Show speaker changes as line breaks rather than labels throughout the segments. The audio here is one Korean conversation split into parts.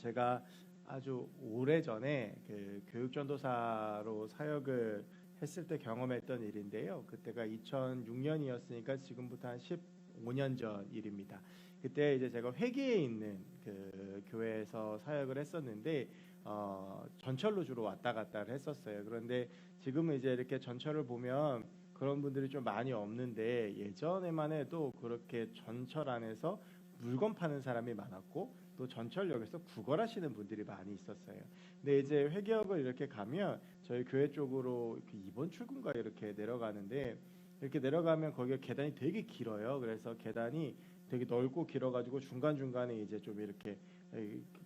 제가 아주 오래전에 그 교육전도사로 사역을 했을 때 경험했던 일인데요. 그때가 2006년이었으니까 지금부터 한 15년 전 일입니다. 그때 이제 제가 회계에 있는 그 교회에서 사역을 했었는데 전철로 주로 왔다 갔다를 했었어요. 그런데 지금은 이제 이렇게 전철을 보면 그런 분들이 좀 많이 없는데, 예전에만 해도 그렇게 전철 안에서 물건 파는 사람이 많았고 또 전철역에서 구걸하시는 분들이 많이 있었어요. 근데 이제 회계역을 이렇게 가면 저희 교회 쪽으로 이렇게 2번 출구인가 이렇게 내려가는데, 이렇게 내려가면 거기가 계단이 되게 길어요. 그래서 계단이 되게 넓고 길어가지고 중간중간에 이제 좀 이렇게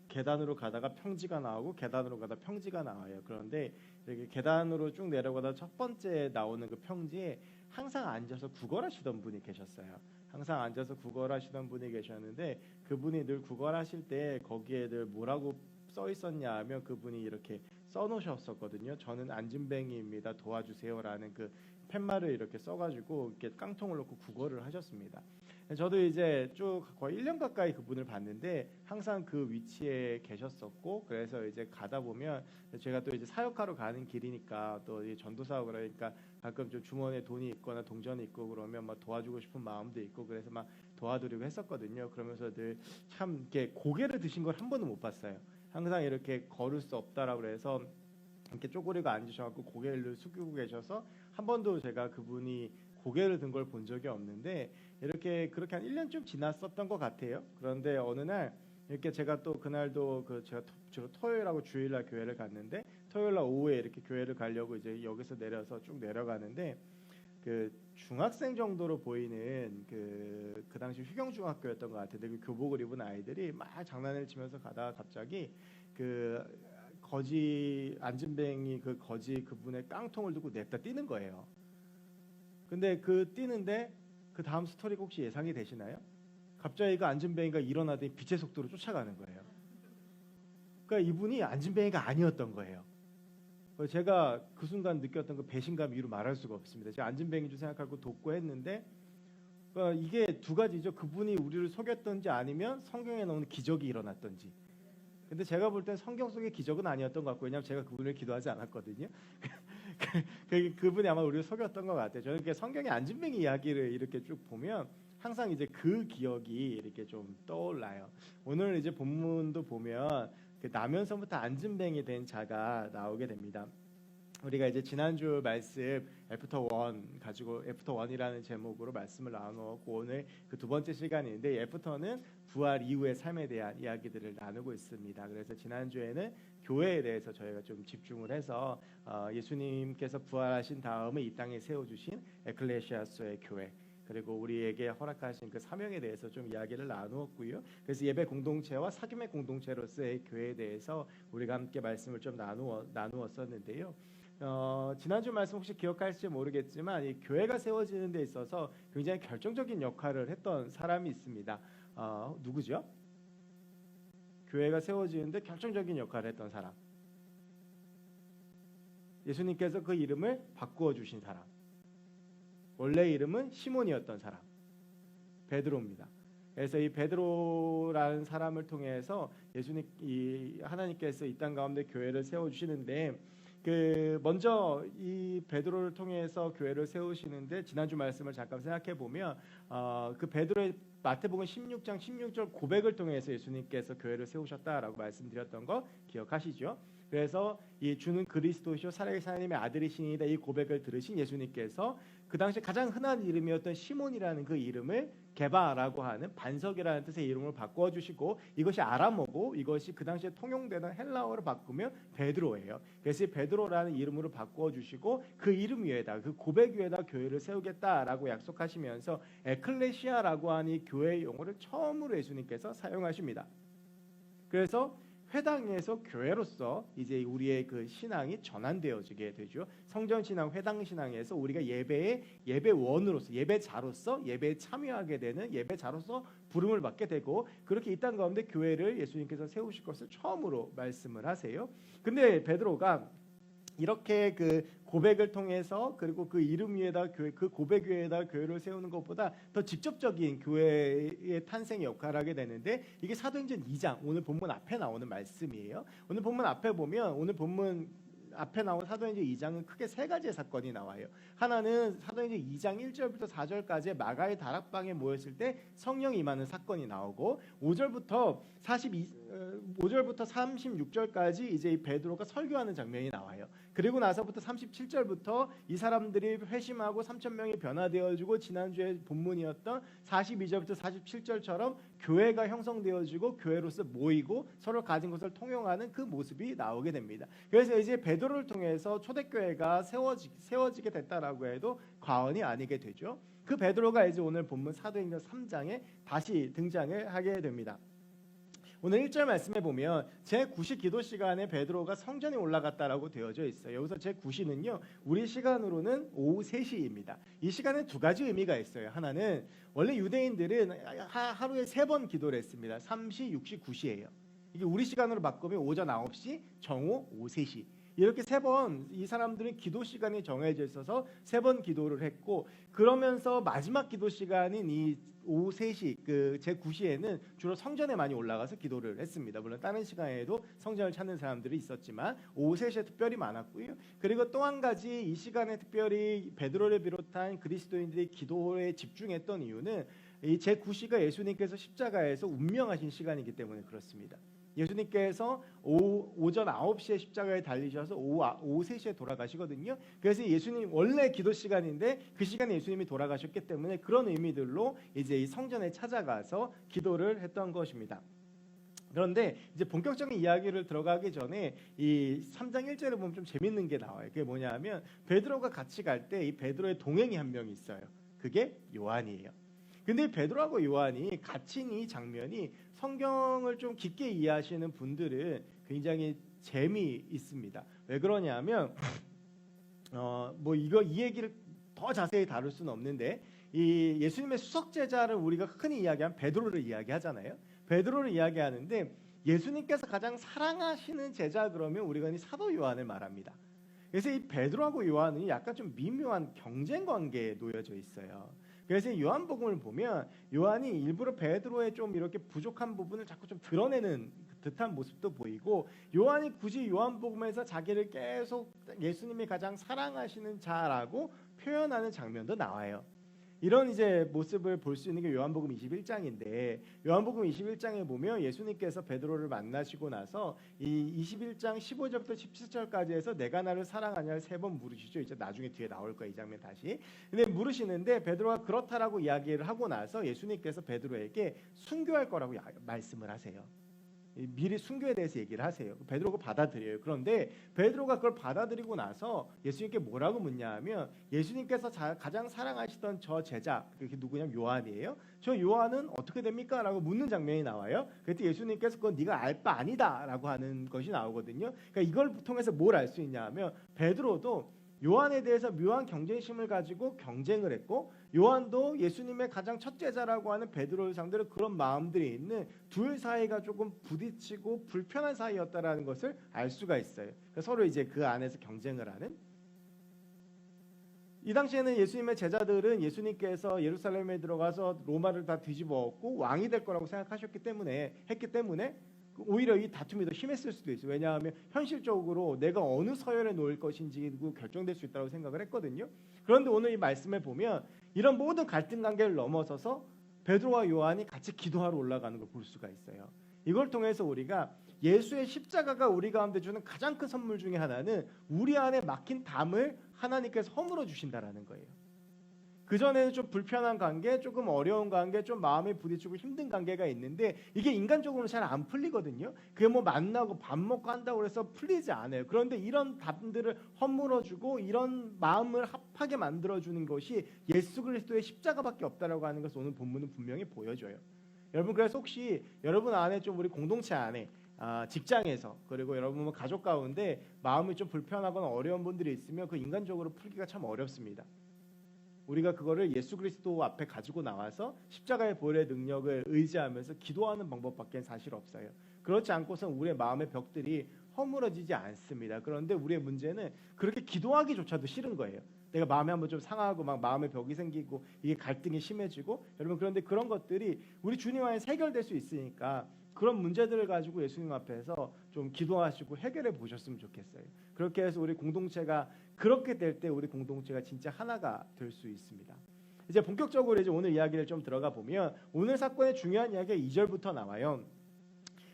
계단으로 가다가 평지가 나오고 계단으로 가다 평지가 나와요. 그런데 이렇게 계단으로 쭉 내려가다 첫 번째 나오는 그 평지에 항상 앉아서 구걸하시던 분이 계셨어요. 항상 앉아서 구걸하시던 분이 계셨는데, 그분이 늘 구걸하실 때 거기에 늘 뭐라고 써 있었냐 하면 그분이 이렇게 써놓으셨었거든요. 저는 안진뱅이입니다. 도와주세요라는 그 팻말을 이렇게 써가지고 이렇게 깡통을 놓고 구걸을 하셨습니다. 저도 이제 쭉 거의 1년 가까이 그분을 봤는데 항상 그 위치에 계셨었고, 그래서 이제 가다 보면 제가 또 이제 사역하러 가는 길이니까 또 전도사고 그러니까 가끔 좀 주머니에 돈이 있거나 동전이 있고 그러면 막 도와주고 싶은 마음도 있고, 그래서 막 도와드리고 했었거든요. 그러면서 늘 참 이렇게 고개를 드신 걸 한 번도 못 봤어요. 항상 이렇게 걸을 수 없다라고 해서 이렇게 쪼그리고 앉으셔갖고 고개를 숙이고 계셔서 한 번도 제가 그분이 고개를 든 걸 본 적이 없는데, 이렇게 그렇게 한 1년쯤 지났었던 것 같아요. 그런데 어느 날 이렇게 제가 또 그날도 제가 주로 토요일하고 주일날 교회를 갔는데, 토요일날 오후에 이렇게 교회를 가려고 이제 여기서 내려서 쭉 내려가는데, 그 중학생 정도로 보이는 그 당시 휴경중학교였던 것 같은데, 그 교복을 입은 아이들이 막 장난을 치면서 가다가 갑자기 그 거지 안진뱅이 그 거지 그분의 깡통을 들고 냅다 뛰는 거예요. 근데 그 뛰는데 그 다음 스토리가 혹시 예상이 되시나요? 갑자기 그 안진뱅이가 일어나더니 빛의 속도로 쫓아가는 거예요. 그러니까 이분이 안진뱅이가 아니었던 거예요. 제가 그 순간 느꼈던 그 배신감 이루 말할 수가 없습니다. 제가 안진뱅인 줄 생각하고 돕고 했는데, 그러니까 이게 두 가지죠. 그분이 우리를 속였던지 아니면 성경에 나오는 기적이 일어났던지. 근데 제가 볼 땐 성경 속의 기적은 아니었던 것 같고, 왜냐하면 제가 그분을 기도하지 않았거든요. 그분이 아마 우리를 속였던 것 같아요. 저는 이렇게 성경의 안진뱅이 이야기를 이렇게 쭉 보면 항상 이제 그 기억이 이렇게 좀 떠올라요. 오늘 이제 본문도 보면 그 나면서부터 안진뱅이 된 자가 나오게 됩니다. 우리가 이제 지난주 말씀 애프터 원 가지고 애프터 원이라는 제목으로 말씀을 나누었고, 오늘 그 두 번째 시간인데, 애프터는 부활 이후의 삶에 대한 이야기들을 나누고 있습니다. 그래서 지난주에는 교회에 대해서 저희가 좀 집중을 해서 예수님께서 부활하신 다음에 이 땅에 세워주신 에클레시아스의 교회, 그리고 우리에게 허락하신 그 사명에 대해서 좀 이야기를 나누었고요. 그래서 예배 공동체와 사귐의 공동체로서의 교회에 대해서 우리가 함께 말씀을 좀 나누었었는데요. 지난주 말씀 혹시 기억하실지 모르겠지만, 이 교회가 세워지는 데 있어서 굉장히 결정적인 역할을 했던 사람이 있습니다. 누구죠? 교회가 세워지는데 결정적인 역할을 했던 사람. 예수님께서 그 이름을 바꾸어 주신 사람. 원래 이름은 시몬이었던 사람, 베드로입니다. 그래서 이 베드로라는 사람을 통해서 하나님께서 이 땅 가운데 교회를 세워 주시는데, 먼저 이 베드로를 통해서 교회를 세우시는데, 지난주 말씀을 잠깐 생각해 보면 그 베드로의 마태복음 16장 16절 고백을 통해서 예수님께서 교회를 세우셨다라고 말씀드렸던 거 기억하시죠? 그래서 이 주는 그리스도시요 살아계신 하나님의 아들이시니이다, 이 고백을 들으신 예수님께서 그 당시 가장 흔한 이름이었던 시몬이라는 그 이름을 게바라고 하는 반석이라는 뜻의 이름으로 바꾸어 주시고, 이것이 아람어고 이것이 그 당시에 통용되는 헬라어로 바꾸면 베드로예요. 그래서 베드로라는 이름으로 바꾸어 주시고, 그 이름 위에다, 그 고백 위에다 교회를 세우겠다라고 약속하시면서 에클레시아라고 하는 이 교회의 용어를 처음으로 예수님께서 사용하십니다. 그래서 회당에서 교회로서 이제 우리의 그 신앙이 전환되어지게 되죠. 성전 신앙, 회당 신앙에서 우리가 예배원으로서, 예배자로서 예배에 참여하게 되는 예배자로서 부름을 받게 되고, 그렇게 이 땅 가운데 교회를 예수님께서 세우실 것을 처음으로 말씀을 하세요. 근데 베드로가 이렇게 그 고백을 통해서 그리고 그 이름 위에다 교회, 그 고백 위에다 교회를 세우는 것보다 더 직접적인 교회의 탄생에 역할을 하게 되는데, 이게 사도행전 2장 오늘 본문 앞에 나오는 말씀이에요. 오늘 본문 앞에 보면, 오늘 본문 앞에 나온 사도행전 2장은 크게 세 가지의 사건이 나와요. 하나는 사도행전 2장 1절부터 4절까지 마가의 다락방에 모였을 때 성령이 임하는 사건이 나오고, 5절부터 36절까지 이제 베드로가 설교하는 장면이 나와요. 그리고 나서부터 37절부터 이 사람들이 회심하고 3,000명이 변화되어지고, 지난주에 본문이었던 42절부터 47절처럼 교회가 형성되어지고 교회로서 모이고 서로 가진 것을 통용하는 그 모습이 나오게 됩니다. 그래서 이제 베드로를 통해서 초대교회가 세워지게 됐다라고 해도 과언이 아니게 되죠. 그 베드로가 이제 오늘 본문 사도행전 3장에 다시 등장을 하게 됩니다. 오늘 1절 말씀에 보면 제9시 기도 시간에 베드로가 성전에 올라갔다라고 되어져 있어요. 여기서 제9시는요, 우리 시간으로는 오후 3시입니다. 이 시간에 두 가지 의미가 있어요. 하나는 원래 유대인들은 하루에 3번 기도를 했습니다. 3시, 6시, 9시예요. 이게 우리 시간으로 바꾸면 오전 9시, 정오, 오후 3시. 이렇게 3번 이 사람들은 기도 시간이 정해져 있어서 3번 기도를 했고, 그러면서 마지막 기도 시간인 이 오후 3시 그 제9시에는 주로 성전에 많이 올라가서 기도를 했습니다. 물론 다른 시간에도 성전을 찾는 사람들이 있었지만 오후 3시에 특별히 많았고요. 그리고 또 한 가지 이 시간에 특별히 베드로를 비롯한 그리스도인들이 기도에 집중했던 이유는 이 제9시가 예수님께서 십자가에서 운명하신 시간이기 때문에 그렇습니다. 예수님께서 오전 9시에 십자가에 달리셔서 오후 3시에 돌아가시거든요. 그래서 예수님 원래 기도 시간인데 그 시간에 예수님이 돌아가셨기 때문에 그런 의미들로 이제 이 성전에 찾아가서 기도를 했던 것입니다. 그런데 이제 본격적인 이야기를 들어가기 전에 이 3장 1절에 보면 좀 재밌는 게 나와요. 그게 뭐냐면 베드로가 같이 갈 때 이 베드로의 동행이 한 명 있어요. 그게 요한이에요. 근데 베드로하고 요한이 갇힌 이 장면이 성경을 좀 깊게 이해하시는 분들은 굉장히 재미있습니다. 왜 그러냐면 이 얘기를 더 자세히 다룰 수는 없는데, 이 예수님의 수석 제자를 우리가 흔히 이야기하면 베드로를 이야기하잖아요. 베드로를 이야기하는데 예수님께서 가장 사랑하시는 제자 그러면 우리가 이 사도 요한을 말합니다. 그래서 이 베드로하고 요한이 약간 좀 미묘한 경쟁 관계에 놓여져 있어요. 그래서 요한복음을 보면 요한이 일부러 베드로의 좀 이렇게 부족한 부분을 자꾸 좀 드러내는 듯한 모습도 보이고, 요한이 굳이 요한복음에서 자기를 계속 예수님이 가장 사랑하시는 자라고 표현하는 장면도 나와요. 이런 이제 모습을 볼 수 있는 게 요한복음 21장인데, 요한복음 21장에 보면 예수님께서 베드로를 만나시고 나서 이 21장 15절부터 17절까지 해서 내가 나를 사랑하냐를 3번 물으시죠. 이제 나중에 뒤에 나올 거예요, 이 장면 다시. 근데 물으시는데 베드로가 그렇다라고 이야기를 하고 나서 예수님께서 베드로에게 순교할 거라고 말씀을 하세요. 미리 순교에 대해서 얘기를 하세요. 베드로가 받아들여요. 그런데 베드로가 그걸 받아들이고 나서 예수님께 뭐라고 묻냐 하면, 예수님께서 가장 사랑하시던 저 제자, 그게 누구냐면 요한이에요. 저 요한은 어떻게 됩니까? 라고 묻는 장면이 나와요. 그때 예수님께서 그건 네가 알 바 아니다 라고 하는 것이 나오거든요. 그러니까 이걸 통해서 뭘 알 수 있냐 하면, 베드로도 요한에 대해서 묘한 경쟁심을 가지고 경쟁을 했고, 요한도 예수님의 가장 첫 제자라고 하는 베드로를 상대로 그런 마음들이 있는 둘 사이가 조금 부딪히고 불편한 사이였다라는 것을 알 수가 있어요. 그러니까 서로 이제 그 안에서 경쟁을 하는. 이 당시에는 예수님의 제자들은 예수님께서 예루살렘에 들어가서 로마를 다 뒤집어 엎고 왕이 될 거라고 했기 때문에 오히려 이 다툼이 더 심했을 수도 있어요. 왜냐하면 현실적으로 내가 어느 서열에 놓을 것인지 결정될 수 있다고 생각을 했거든요. 그런데 오늘 이 말씀을 보면 이런 모든 갈등 관계를 넘어서서 베드로와 요한이 같이 기도하러 올라가는 걸 볼 수가 있어요. 이걸 통해서 우리가 예수의 십자가가 우리 가운데 주는 가장 큰 선물 중에 하나는 우리 안에 막힌 담을 하나님께서 허물어 주신다라는 거예요. 그전에는 좀 불편한 관계, 조금 어려운 관계, 좀 마음에 부딪히고 힘든 관계가 있는데 이게 인간적으로는 잘 안 풀리거든요. 그게 뭐 만나고 밥 먹고 한다고 해서 풀리지 않아요. 그런데 이런 담들을 허물어주고 이런 마음을 합하게 만들어주는 것이 예수 그리스도의 십자가밖에 없다라고 하는 것을 오늘 본문은 분명히 보여줘요. 여러분, 그래서 혹시 여러분 안에 좀 우리 공동체 안에 직장에서, 그리고 여러분 가족 가운데 마음이 좀 불편하거나 어려운 분들이 있으면 그 인간적으로 풀기가 참 어렵습니다. 우리가 그거를 예수 그리스도 앞에 가지고 나와서 십자가의 보혈의 능력을 의지하면서 기도하는 방법밖에 사실 없어요. 그렇지 않고선 우리의 마음의 벽들이 허물어지지 않습니다. 그런데 우리의 문제는 그렇게 기도하기조차도 싫은 거예요. 내가 마음이 한번 좀 상하고 막 마음의 벽이 생기고 이게 갈등이 심해지고 여러분 그런데 그런 것들이 우리 주님과의 해결될 수 있으니까 그런 문제들을 가지고 예수님 앞에서 좀 기도하시고 해결해 보셨으면 좋겠어요. 그렇게 해서 우리 공동체가 그렇게 될 때 우리 공동체가 진짜 하나가 될 수 있습니다. 이제 본격적으로 이제 오늘 이야기를 좀 들어가 보면 오늘 사건의 중요한 이야기가 2절부터 나와요.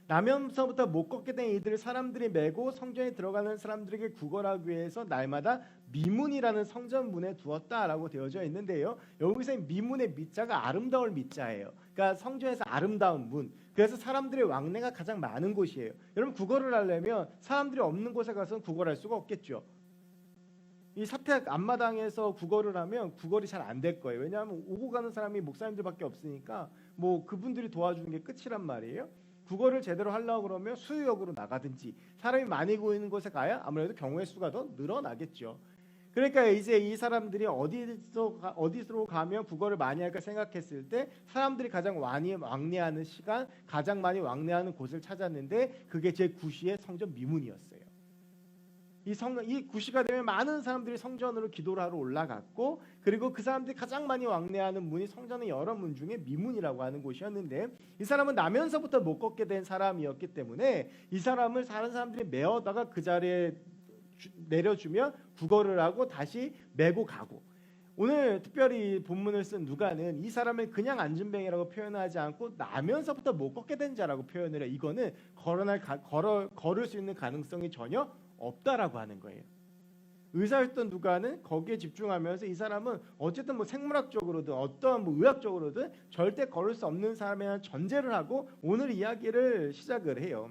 나면서부터 못 걷게 된 이들을 사람들이 메고 성전에 들어가는 사람들에게 구걸하기 위해서 날마다 미문이라는 성전 문에 두었다라고 되어져 있는데요. 여기서 미문의 미자가 아름다울 미자예요. 그러니까 성전에서 아름다운 문. 그래서 사람들의 왕래가 가장 많은 곳이에요. 여러분 구걸을 하려면 사람들이 없는 곳에 가서는 구걸할 수가 없겠죠. 이 사택 앞마당에서 구걸을 하면 구걸이 잘 안 될 거예요. 왜냐하면 오고 가는 사람이 목사님들밖에 없으니까 뭐 그분들이 도와주는 게 끝이란 말이에요. 구걸을 제대로 하려고 그러면 수유역으로 나가든지 사람이 많이 모이는 곳에 가야 아무래도 경우의 수가 더 늘어나겠죠. 그러니까 이제 이 사람들이 어디로 가면 구걸을 많이 할까 생각했을 때 사람들이 가장 많이 왕래하는 시간, 가장 많이 왕래하는 곳을 찾았는데 그게 제9시의 성전 미문이었어요. 이 9시가 되면 많은 사람들이 성전으로 기도를 하러 올라갔고 그리고 그 사람들이 가장 많이 왕래하는 문이 성전의 여러 문 중에 미문이라고 하는 곳이었는데 이 사람은 나면서부터 못 걷게 된 사람이었기 때문에 이 사람을 다른 사람들이 메어다가 그 자리에 내려주면 구걸을 하고 다시 메고 가고 오늘 특별히 본문을 쓴 누가는 이 사람을 그냥 안진뱅이라고 표현하지 않고 나면서부터 못 걷게 된 자라고 표현을 해. 이거는 걸을 수 있는 가능성이 전혀 없다라고 하는 거예요. 의사였던 누가는 거기에 집중하면서 이 사람은 어쨌든 뭐 생물학적으로든 어떠한 뭐 의학적으로든 절대 걸을 수 없는 사람이라는 전제를 하고 오늘 이야기를 시작을 해요.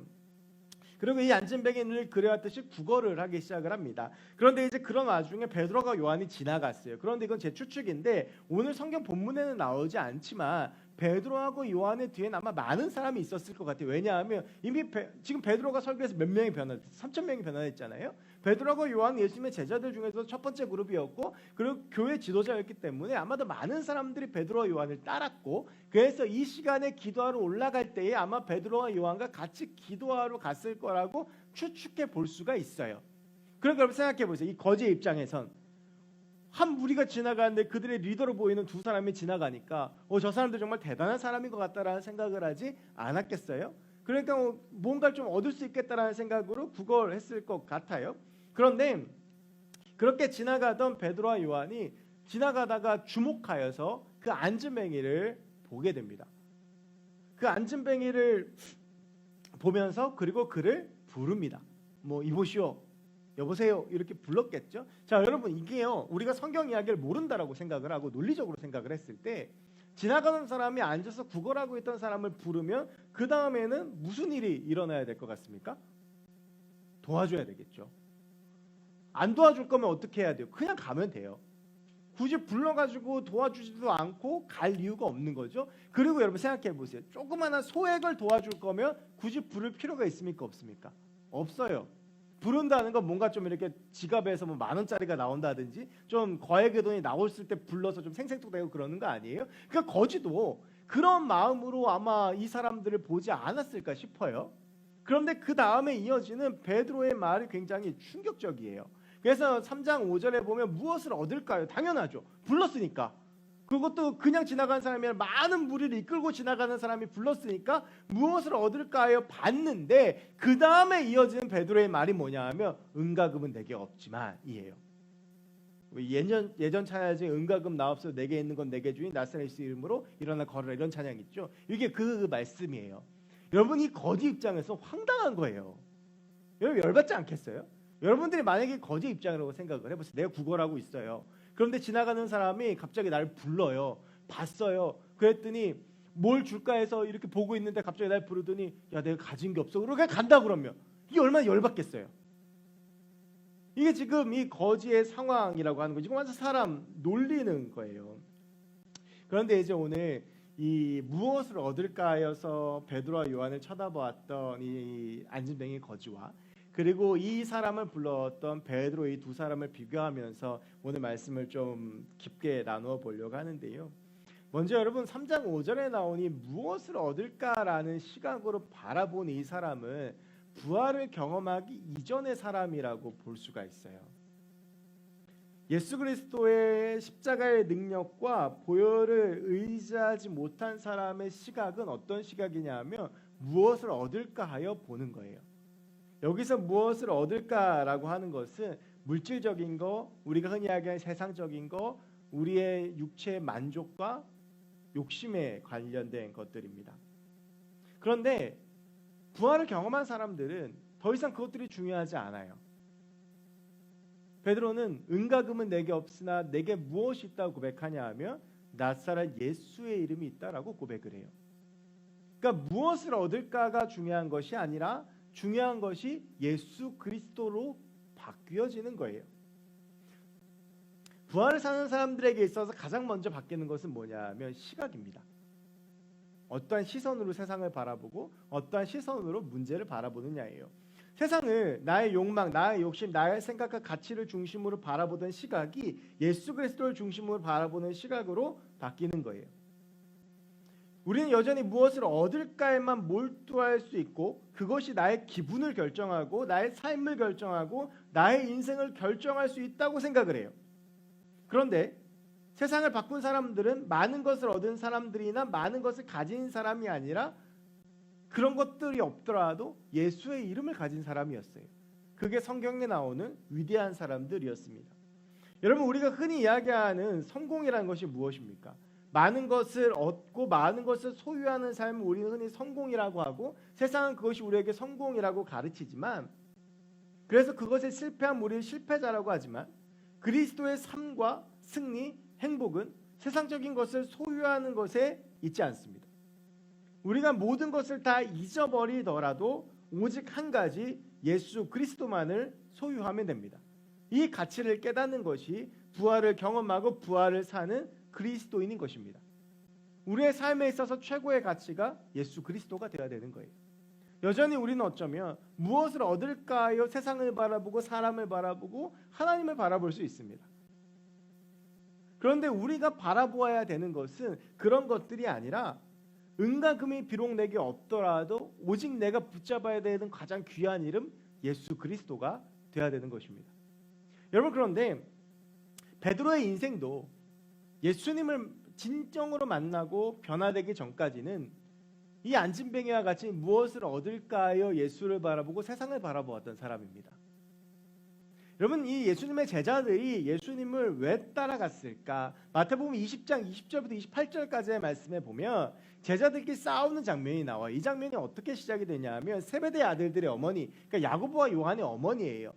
그리고 이 안진뱅이는 그래왔듯이 구걸을 하기 시작을 합니다. 그런데 이제 그런 와중에 베드로가 요한이 지나갔어요. 그런데 이건 제 추측인데 오늘 성경 본문에는 나오지 않지만 베드로하고 요한의 뒤에는 아마 많은 사람이 있었을 것 같아요. 왜냐하면 이미 지금 베드로가 설교해서 몇 명이 변화됐어요? 3,000명이 변화했잖아요. 베드로하고 요한은 예수님의 제자들 중에서 첫 번째 그룹이었고 그리고 교회 지도자였기 때문에 아마도 많은 사람들이 베드로와 요한을 따랐고 그래서 이 시간에 기도하러 올라갈 때에 아마 베드로와 요한과 같이 기도하러 갔을 거라고 추측해 볼 수가 있어요. 그러니까 여러분 생각해 보세요. 이 거지의 입장에선 한 무리가 지나가는데 그들의 리더로 보이는 두 사람이 지나가니까 저 사람들 정말 대단한 사람인 것 같다라는 생각을 하지 않았겠어요? 그러니까 뭔가를 좀 얻을 수 있겠다라는 생각으로 구걸했을 것 같아요. 그런데 그렇게 지나가던 베드로와 요한이 지나가다가 주목하여서 그 안진뱅이를 보게 됩니다. 그 안진뱅이를 보면서 그리고 그를 부릅니다. 뭐 이보시오, 여보세요 이렇게 불렀겠죠. 자 여러분 이게요 우리가 성경 이야기를 모른다라고 생각을 하고 논리적으로 생각을 했을 때 지나가는 사람이 앉아서 구걸하고 있던 사람을 부르면 그 다음에는 무슨 일이 일어나야 될 것 같습니까? 도와줘야 되겠죠. 안 도와줄 거면 어떻게 해야 돼요? 그냥 가면 돼요. 굳이 불러가지고 도와주지도 않고 갈 이유가 없는 거죠. 그리고 여러분 생각해 보세요. 조그마한 소액을 도와줄 거면 굳이 부를 필요가 있습니까? 없습니까? 없어요. 부른다는 건 뭔가 좀 이렇게 지갑에서 뭐 10,000원짜리가 나온다든지 좀 거액의 돈이 나왔을 때 불러서 좀 생색도 그러는 거 아니에요? 그러니까 거지도 그런 마음으로 아마 이 사람들을 보지 않았을까 싶어요. 그런데 그 다음에 이어지는 베드로의 말이 굉장히 충격적이에요. 그래서 3장 5절에 보면 무엇을 얻을까요? 당연하죠. 불렀으니까. 그것도 그냥 지나가는 사람이 아니라 많은 무리를 이끌고 지나가는 사람이 불렀으니까 무엇을 얻을까요? 봤는데 그 다음에 이어지는 베드로의 말이 뭐냐 하면 은과금은 내게 없지만 이에요. 예전 찬양 중에 은과금 나 없어 내게 있는 건 내게 주니 나사렛 예수 이름으로 일어나 걸으라 이런 찬양 있죠. 이게 그 말씀이에요. 여러분 이 거지 입장에서 황당한 거예요. 여러분 열받지 않겠어요? 여러분들이 만약에 거지 입장이라고 생각을 해보세요. 내가 구걸하고 있어요. 그런데 지나가는 사람이 갑자기 나를 불러요. 봤어요. 그랬더니 뭘 줄까 해서 이렇게 보고 있는데 갑자기 날 부르더니 야 내가 가진 게 없어. 그러고 그냥 간다 그러면 이게 얼마나 열받겠어요. 이게 지금 이 거지의 상황이라고 하는 거죠. 지금 완전 사람 놀리는 거예요. 그런데 이제 오늘 이 무엇을 얻을까여서 베드로와 요한을 쳐다보았던 이 안진뱅이 거지와 그리고 이 사람을 불렀던 베드로 이 두 사람을 비교하면서 오늘 말씀을 좀 깊게 나누어 보려고 하는데요. 먼저 여러분 3장 5절에 나오니 무엇을 얻을까라는 시각으로 바라본 이 사람은 부활을 경험하기 이전의 사람이라고 볼 수가 있어요. 예수 그리스도의 십자가의 능력과 보혈을 의지하지 못한 사람의 시각은 어떤 시각이냐 하면 무엇을 얻을까 하여 보는 거예요. 여기서 무엇을 얻을까라고 하는 것은 물질적인 거, 우리가 흔히 이야기하는 세상적인 거, 우리의 육체의 만족과 욕심에 관련된 것들입니다. 그런데 부활을 경험한 사람들은 더 이상 그것들이 중요하지 않아요. 베드로는 은과 금은 내게 없으나 내게 무엇이 있다고 고백하냐 하면 나사렛 예수의 이름이 있다라고 고백을 해요. 그러니까 무엇을 얻을까가 중요한 것이 아니라 중요한 것이 예수 그리스도로 바뀌어지는 거예요. 부활을 사는 사람들에게 있어서 가장 먼저 바뀌는 것은 뭐냐 하면 시각입니다. 어떠한 시선으로 세상을 바라보고 어떠한 시선으로 문제를 바라보느냐예요. 세상을 나의 욕망, 나의 욕심, 나의 생각과 가치를 중심으로 바라보던 시각이 예수 그리스도를 중심으로 바라보는 시각으로 바뀌는 거예요. 우리는 여전히 무엇을 얻을까에만 몰두할 수 있고 그것이 나의 기분을 결정하고 나의 삶을 결정하고 나의 인생을 결정할 수 있다고 생각을 해요. 그런데 세상을 바꾼 사람들은 많은 것을 얻은 사람들이나 많은 것을 가진 사람이 아니라 그런 것들이 없더라도 예수의 이름을 가진 사람이었어요. 그게 성경에 나오는 위대한 사람들이었습니다. 여러분, 우리가 흔히 이야기하는 성공이라는 것이 무엇입니까? 많은 것을 얻고 많은 것을 소유하는 삶을 우리는 흔히 성공이라고 하고 세상은 그것이 우리에게 성공이라고 가르치지만, 그래서 그것에 실패한 우리를 실패자라고 하지만 그리스도의 삶과 승리, 행복은 세상적인 것을 소유하는 것에 있지 않습니다. 우리가 모든 것을 다 잊어버리더라도 오직 한 가지 예수 그리스도만을 소유하면 됩니다. 이 가치를 깨닫는 것이 부활을 경험하고 부활을 사는 그리스도인인 것입니다. 우리의 삶에 있어서 최고의 가치가 예수 그리스도가 되어야 되는 거예요. 여전히 우리는 어쩌면 무엇을 얻을까요? 세상을 바라보고 사람을 바라보고 하나님을 바라볼 수 있습니다. 그런데 우리가 바라보아야 되는 것은 그런 것들이 아니라 은과 금이 비록 내게 없더라도 오직 내가 붙잡아야 되는 가장 귀한 이름 예수 그리스도가 되어야 되는 것입니다. 여러분, 그런데 베드로의 인생도 예수님을 진정으로 만나고 변화되기 전까지는 이 안진뱅이와 같이 무엇을 얻을까요? 예수를 바라보고 세상을 바라보았던 사람입니다. 여러분, 이 예수님의 제자들이 예수님을 왜 따라갔을까? 마태복음 20장 20절부터 28절까지의 말씀에 보면 제자들끼리 싸우는 장면이 나와요. 이 장면이 어떻게 시작이 되냐면 세베대의 아들들의 어머니, 그러니까 야고보와 요한의 어머니예요.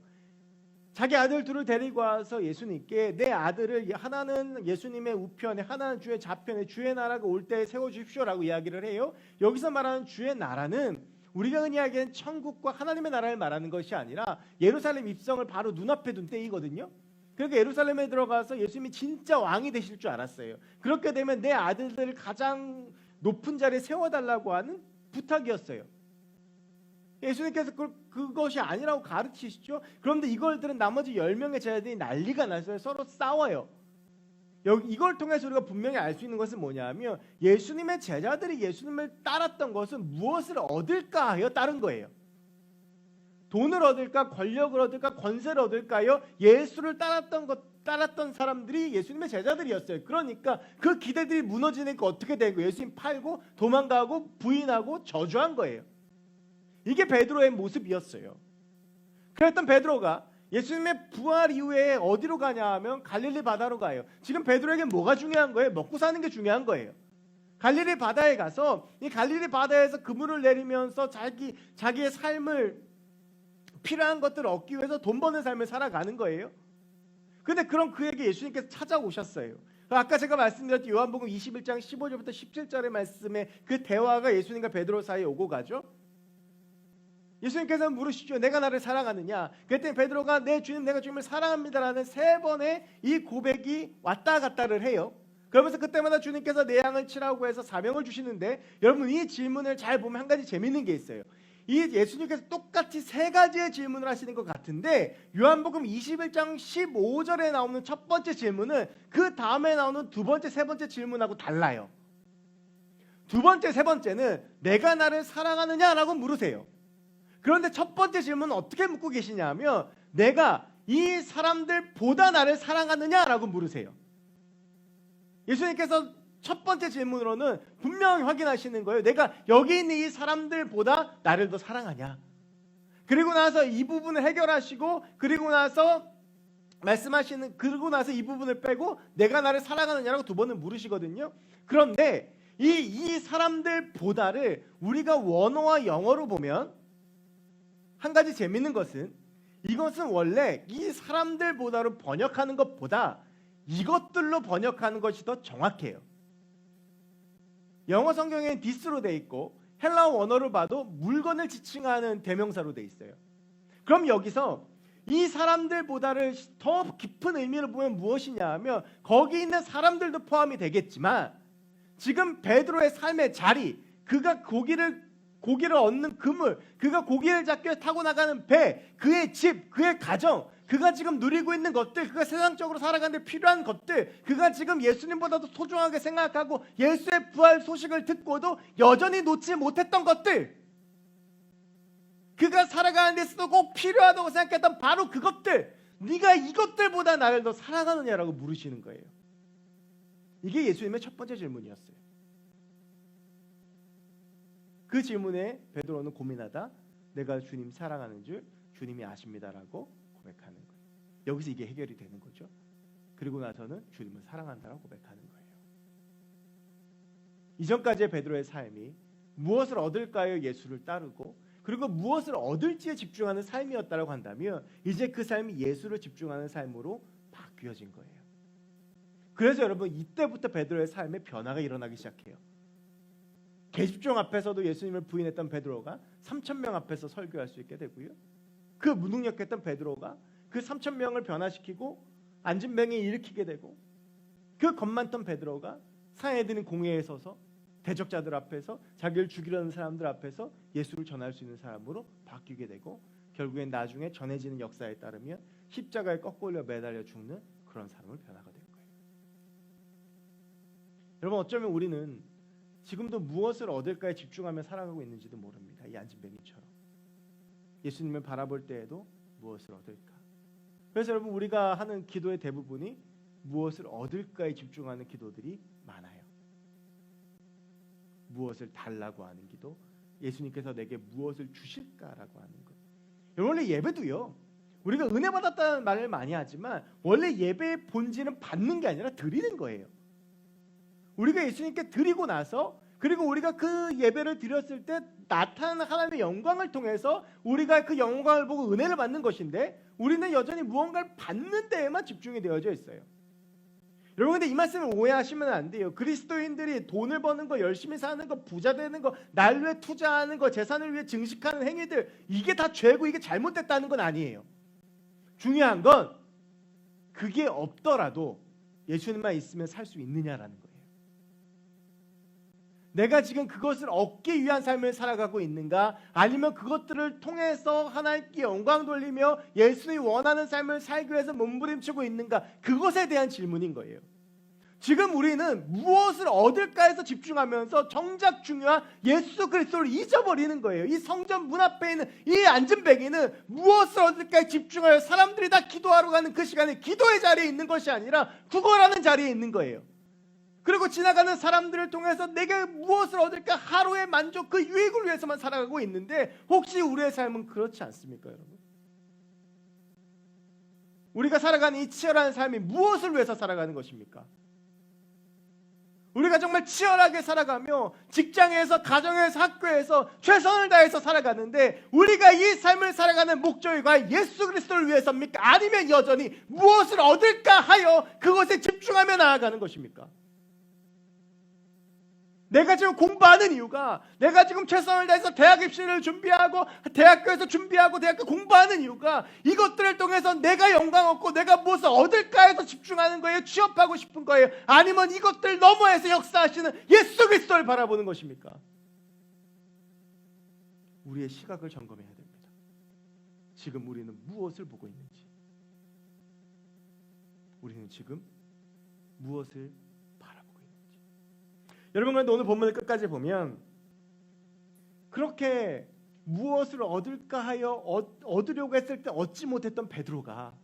자기 아들 둘을 데리고 와서 예수님께 내 아들을 하나는 예수님의 우편에 하나는 주의 좌편에 주의 나라가 올 때 세워주십시오라고 이야기를 해요. 여기서 말하는 주의 나라는 우리가 흔히 이야기하는 천국과 하나님의 나라를 말하는 것이 아니라 예루살렘 입성을 바로 눈앞에 둔 때이거든요. 그러니까 예루살렘에 들어가서 예수님이 진짜 왕이 되실 줄 알았어요. 그렇게 되면 내 아들들을 가장 높은 자리에 세워달라고 하는 부탁이었어요. 예수님께서 그것이 아니라고 가르치시죠. 그런데 이걸 들은 나머지 10명의 제자들이 난리가 났어요. 서로 싸워요. 이걸 통해서 우리가 분명히 알 수 있는 것은 뭐냐면 예수님의 제자들이 예수님을 따랐던 것은 무엇을 얻을까 하여 따른 거예요. 돈을 얻을까, 권력을 얻을까, 권세를 얻을까요? 예수를 따랐던 사람들이 예수님의 제자들이었어요. 그러니까 그 기대들이 무너지니까 어떻게 되고 예수님 팔고 도망가고 부인하고 저주한 거예요. 이게 베드로의 모습이었어요. 그랬던 베드로가 예수님의 부활 이후에 어디로 가냐 하면 갈릴리 바다로 가요. 지금 베드로에게 뭐가 중요한 거예요? 먹고 사는 게 중요한 거예요. 갈릴리 바다에 가서 이 갈릴리 바다에서 그물을 내리면서 자기의 삶을 필요한 것들을 얻기 위해서 돈 버는 삶을 살아가는 거예요. 그런데 그럼 그에게 예수님께서 찾아오셨어요. 아까 제가 말씀드렸던 요한복음 21장 15절부터 17절의 말씀에 그 대화가 예수님과 베드로 사이에 오고 가죠. 예수님께서 물으시죠. 내가 나를 사랑하느냐? 그랬더니 베드로가 네 주님, 내가 주님을 사랑합니다라는 3번의 이 고백이 왔다 갔다를 해요. 그러면서 그때마다 주님께서 내 양을 치라고 해서 사명을 주시는데, 여러분 이 질문을 잘 보면 한 가지 재밌는 게 있어요. 이 예수님께서 똑같이 3가지의 질문을 하시는 것 같은데 요한복음 21장 15절에 나오는 첫 번째 질문은 그 다음에 나오는 두 번째, 세 번째 질문하고 달라요. 두 번째, 세 번째는 내가 나를 사랑하느냐라고 물으세요. 그런데 첫 번째 질문은 어떻게 묻고 계시냐면 내가 이 사람들보다 나를 사랑하느냐라고 물으세요. 예수님께서 첫 번째 질문으로는 분명히 확인하시는 거예요. 내가 여기 있는 이 사람들보다 나를 더 사랑하냐. 그리고 나서 이 부분을 해결하시고 그리고 나서 이 부분을 빼고 내가 나를 사랑하느냐라고 두 번을 물으시거든요. 그런데 이 사람들보다를 우리가 원어와 영어로 보면 한 가지 재밌는 것은 이것은 원래 이 사람들보다로 번역하는 것보다 이것들로 번역하는 것이 더 정확해요. 영어 성경에는 this로 돼 있고 헬라어 원어를 봐도 물건을 지칭하는 대명사로 돼 있어요. 그럼 여기서 이 사람들보다를 더 깊은 의미를 보면 무엇이냐 하면 거기 있는 사람들도 포함이 되겠지만 지금 베드로의 삶의 자리, 그가 고기를 얻는 그물, 그가 고기를 잡기 위해 타고 나가는 배, 그의 집, 그의 가정, 그가 지금 누리고 있는 것들, 그가 세상적으로 살아가는 데 필요한 것들, 그가 지금 예수님보다도 소중하게 생각하고 예수의 부활 소식을 듣고도 여전히 놓지 못했던 것들, 그가 살아가는 데 있어서 꼭 필요하다고 생각했던 바로 그것들, 네가 이것들보다 나를 더 사랑하느냐라고 물으시는 거예요. 이게 예수님의 첫 번째 질문이었어요. 그 질문에 베드로는 고민하다 내가 주님 사랑하는 줄 주님이 아십니다라고 고백하는 거예요. 여기서 이게 해결이 되는 거죠. 그리고 나서는 주님을 사랑한다라고 고백하는 거예요. 이전까지의 베드로의 삶이 무엇을 얻을까요? 예수를 따르고 그리고 무엇을 얻을지에 집중하는 삶이었다고 한다면 이제 그 삶이 예수를 집중하는 삶으로 바뀌어진 거예요. 그래서 여러분 이때부터 베드로의 삶에 변화가 일어나기 시작해요. 계집종 앞에서도 예수님을 부인했던 베드로가 3,000명 앞에서 설교할 수 있게 되고요. 그 무능력했던 베드로가 그 3,000명을 변화시키고 앉은 병에 일으키게 되고 그 겁 많던 베드로가 상해드는 공회에 서서 대적자들 앞에서 자기를 죽이려는 사람들 앞에서 예수를 전할 수 있는 사람으로 바뀌게 되고 결국엔 나중에 전해지는 역사에 따르면 십자가에 꺾어올려 매달려 죽는 그런 사람을 변화가 된 거예요. 여러분 어쩌면 우리는 지금도 무엇을 얻을까에 집중하며 살아가고 있는지도 모릅니다. 이 안진뱅이처럼 예수님을 바라볼 때에도 무엇을 얻을까. 그래서 여러분 우리가 하는 기도의 대부분이 무엇을 얻을까에 집중하는 기도들이 많아요. 무엇을 달라고 하는 기도, 예수님께서 내게 무엇을 주실까라고 하는 것. 원래 예배도요. 우리가 은혜 받았다는 말을 많이 하지만 원래 예배의 본질은 받는 게 아니라 드리는 거예요. 우리가 예수님께 드리고 나서 그리고 우리가 그 예배를 드렸을 때 나타나는 하나님의 영광을 통해서 우리가 그 영광을 보고 은혜를 받는 것인데 우리는 여전히 무언가를 받는 데에만 집중이 되어져 있어요. 여러분 근데 이 말씀을 오해하시면 안 돼요. 그리스도인들이 돈을 버는 거, 열심히 사는 거, 부자 되는 거, 날 위해 투자하는 거, 재산을 위해 증식하는 행위들 이게 다 죄고 이게 잘못됐다는 건 아니에요. 중요한 건 그게 없더라도 예수님만 있으면 살 수 있느냐라는 거예요. 내가 지금 그것을 얻기 위한 삶을 살아가고 있는가 아니면 그것들을 통해서 하나님께 영광 돌리며 예수님이 원하는 삶을 살기 위해서 몸부림치고 있는가 그것에 대한 질문인 거예요. 지금 우리는 무엇을 얻을까 해서 집중하면서 정작 중요한 예수 그리스도를 잊어버리는 거예요. 이 성전 문 앞에 있는 이 안진뱅이는 무엇을 얻을까에 집중하여 사람들이 다 기도하러 가는 그 시간에 기도의 자리에 있는 것이 아니라 구걸하는 자리에 있는 거예요. 그리고 지나가는 사람들을 통해서 내가 무엇을 얻을까 하루의 만족 그 유익을 위해서만 살아가고 있는데 혹시 우리의 삶은 그렇지 않습니까 여러분? 우리가 살아가는 이 치열한 삶이 무엇을 위해서 살아가는 것입니까? 우리가 정말 치열하게 살아가며 직장에서 가정에서 학교에서 최선을 다해서 살아가는데 우리가 이 삶을 살아가는 목적이 과연 예수 그리스도를 위해서입니까? 아니면 여전히 무엇을 얻을까 하여 그것에 집중하며 나아가는 것입니까? 내가 지금 공부하는 이유가 내가 지금 최선을 다해서 대학 입시를 준비하고 대학교에서 준비하고 대학교 공부하는 이유가 이것들을 통해서 내가 영광 얻고 내가 무엇을 얻을까 해서 집중하는 거예요? 취업하고 싶은 거예요? 아니면 이것들 너머에서 역사하시는 예수 그리스도를 바라보는 것입니까? 우리의 시각을 점검해야 됩니다. 지금 우리는 무엇을 보고 있는지 우리는 지금 무엇을 여러분 그런데 오늘 본문을 끝까지 보면 그렇게 무엇을 얻을까 하여 얻으려고 했을 때 얻지 못했던 베드로가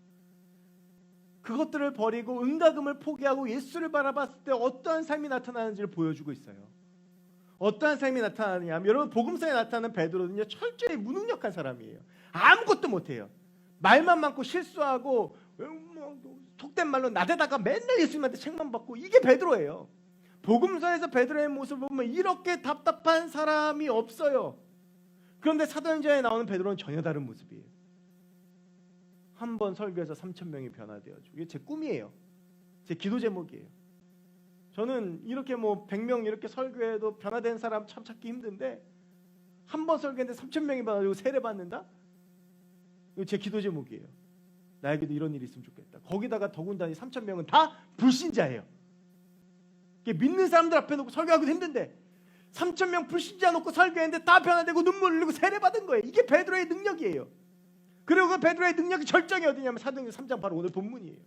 그것들을 버리고 은과금을 포기하고 예수를 바라봤을 때 어떠한 삶이 나타나는지를 보여주고 있어요. 어떠한 삶이 나타나느냐, 여러분 복음서에 나타나는 베드로는요 철저히 무능력한 사람이에요. 아무것도 못해요. 말만 많고 실수하고 속된 말로 나대다가 맨날 예수님한테 책만 받고, 이게 베드로예요. 복음서에서 베드로의 모습을 보면 이렇게 답답한 사람이 없어요. 그런데 사도행전에 나오는 베드로는 전혀 다른 모습이에요. 한 번 설교해서 3,000명이 변화되어지고, 이게 제 꿈이에요. 제 기도 제목이에요. 저는 이렇게 100명 이렇게 설교해도 변화된 사람 참 찾기 힘든데, 한 번 설교했는데 3,000명이 변화되고 세례 받는다? 이거 제 기도 제목이에요. 나에게도 이런 일이 있으면 좋겠다. 거기다가 더군다나 3,000명은 다 불신자예요. 믿는 사람들 앞에 놓고 설교하기도 힘든데 3,000명 불신자 놓고 설교했는데 다 변화되고 눈물 흘리고 세례 받은 거예요. 이게 베드로의 능력이에요. 그리고 그 베드로의 능력이 절정이 어디냐면 사도행전 3장, 바로 오늘 본문이에요.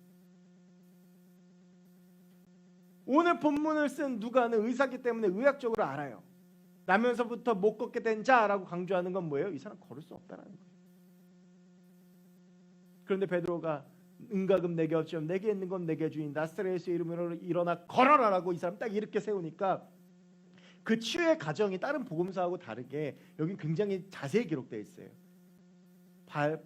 오늘 본문을 쓴 누가는 의사기 때문에 의학적으로 알아요. 나면서부터 못 걷게 된 자라고 강조하는 건 뭐예요? 이 사람 걸을 수 없다는 거예요. 그런데 베드로가 은과금 내게 없지만 내게 있는 건 내게 주인 나사렛 예수의 이름으로 일어나 걸어라라고 이 사람 딱 이렇게 세우니까, 그 치유의 과정이 다른 복음서하고 다르게 여기 굉장히 자세히 기록되어 있어요.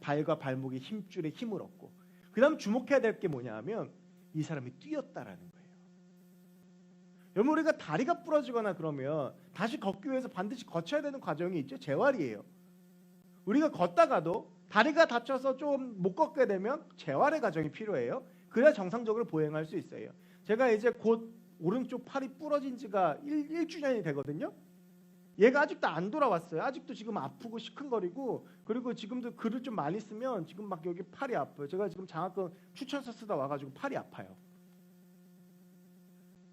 발과 발목의 힘줄에 힘을 얻고, 그 다음 주목해야 될 게 뭐냐 하면 이 사람이 뛰었다라는 거예요. 여러분, 우리가 다리가 부러지거나 그러면 다시 걷기 위해서 반드시 거쳐야 되는 과정이 있죠. 재활이에요. 우리가 걷다가도 다리가 다쳐서 좀 못 걷게 되면 재활의 과정이 필요해요. 그래야 정상적으로 보행할 수 있어요. 제가 이제 곧 오른쪽 팔이 부러진 지가 1주년이 되거든요. 얘가 아직도 안 돌아왔어요. 아직도 지금 아프고 시큰거리고, 그리고 지금도 글을 좀 많이 쓰면 지금 막 여기 팔이 아파요. 제가 지금 장학금 추천서 쓰다 와가지고 팔이 아파요.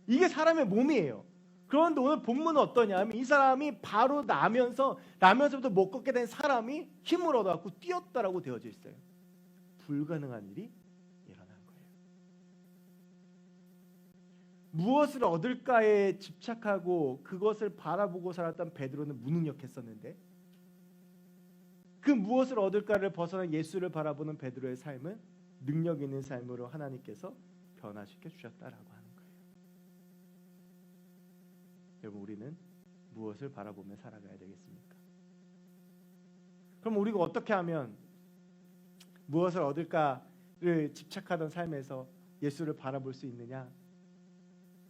이게 사람의 몸이에요. 그런데 오늘 본문은 어떠냐 하면 이 사람이 바로 나면서부터 못 걷게 된 사람이 힘을 얻어갖고 뛰었다라고 되어져 있어요. 불가능한 일이 일어난 거예요. 무엇을 얻을까에 집착하고 그것을 바라보고 살았던 베드로는 무능력했었는데, 그 무엇을 얻을까를 벗어난 예수를 바라보는 베드로의 삶은 능력 있는 삶으로 하나님께서 변화시켜 주셨다라고 하는 거예요. 여러분, 우리는 무엇을 바라보며 살아가야 되겠습니까? 그럼 우리가 어떻게 하면 무엇을 얻을까를 집착하던 삶에서 예수를 바라볼 수 있느냐?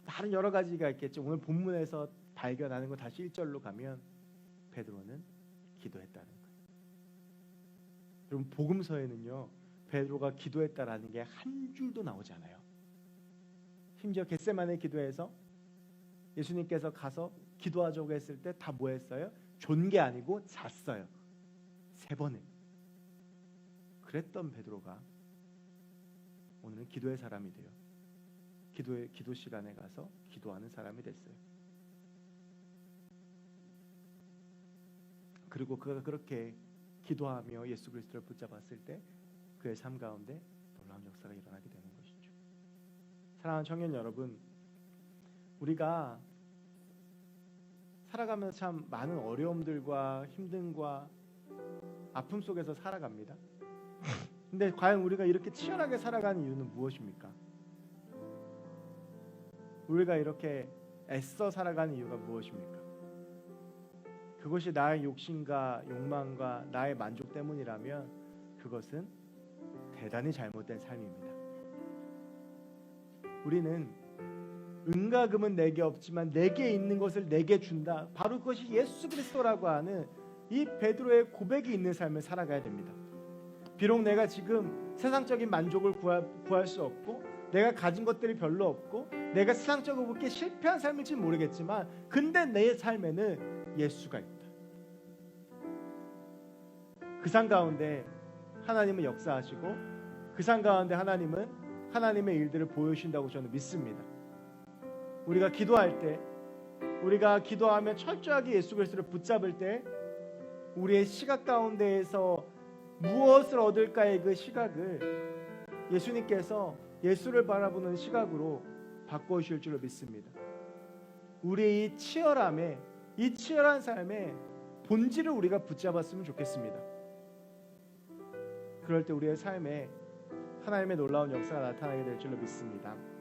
다른 여러 가지가 있겠죠. 오늘 본문에서 발견하는 거 다시 1절로 가면 베드로는 기도했다는 거예요. 여러분, 복음서에는요 베드로가 기도했다라는 게 한 줄도 나오지 않아요. 심지어 겟세마네 기도에서 예수님께서 가서 기도하자고 했을 때 다 뭐 했어요? 존 게 아니고 잤어요. 3번을. 그랬던 베드로가 오늘은 기도의 사람이 돼요. 기도 시간에 가서 기도하는 사람이 됐어요. 그리고 그가 그렇게 기도하며 예수 그리스도를 붙잡았을 때 그의 삶 가운데 놀라운 역사가 일어나게 되는 것이죠. 사랑하는 청년 여러분, 우리가 살아가면서 참 많은 어려움들과 힘듦과 아픔 속에서 살아갑니다. 근데 과연 우리가 이렇게 치열하게 살아가는 이유는 무엇입니까? 우리가 이렇게 애써 살아가는 이유가 무엇입니까? 그것이 나의 욕심과 욕망과 나의 만족 때문이라면 그것은 대단히 잘못된 삶입니다. 우리는 은과 금은 내게 없지만 내게 있는 것을 내게 준다. 바로 그것이 예수 그리스도라고 하는 이 베드로의 고백이 있는 삶을 살아가야 됩니다. 비록 내가 지금 세상적인 만족을 구할 수 없고, 내가 가진 것들이 별로 없고, 내가 세상적으로 그렇게 실패한 삶일지 모르겠지만, 근데 내 삶에는 예수가 있다. 그 삶 가운데 하나님은 역사하시고, 그 삶 가운데 하나님은 하나님의 일들을 보여주신다고 저는 믿습니다. 우리가 기도할 때, 우리가 기도하며 철저하게 예수 그리스도를 붙잡을 때, 우리의 시각 가운데에서 무엇을 얻을까의 그 시각을 예수님께서 예수를 바라보는 시각으로 바꿔주실 줄로 믿습니다. 우리의 이 치열함에, 이 치열한 삶에 본질을 우리가 붙잡았으면 좋겠습니다. 그럴 때 우리의 삶에 하나님의 놀라운 역사가 나타나게 될 줄로 믿습니다.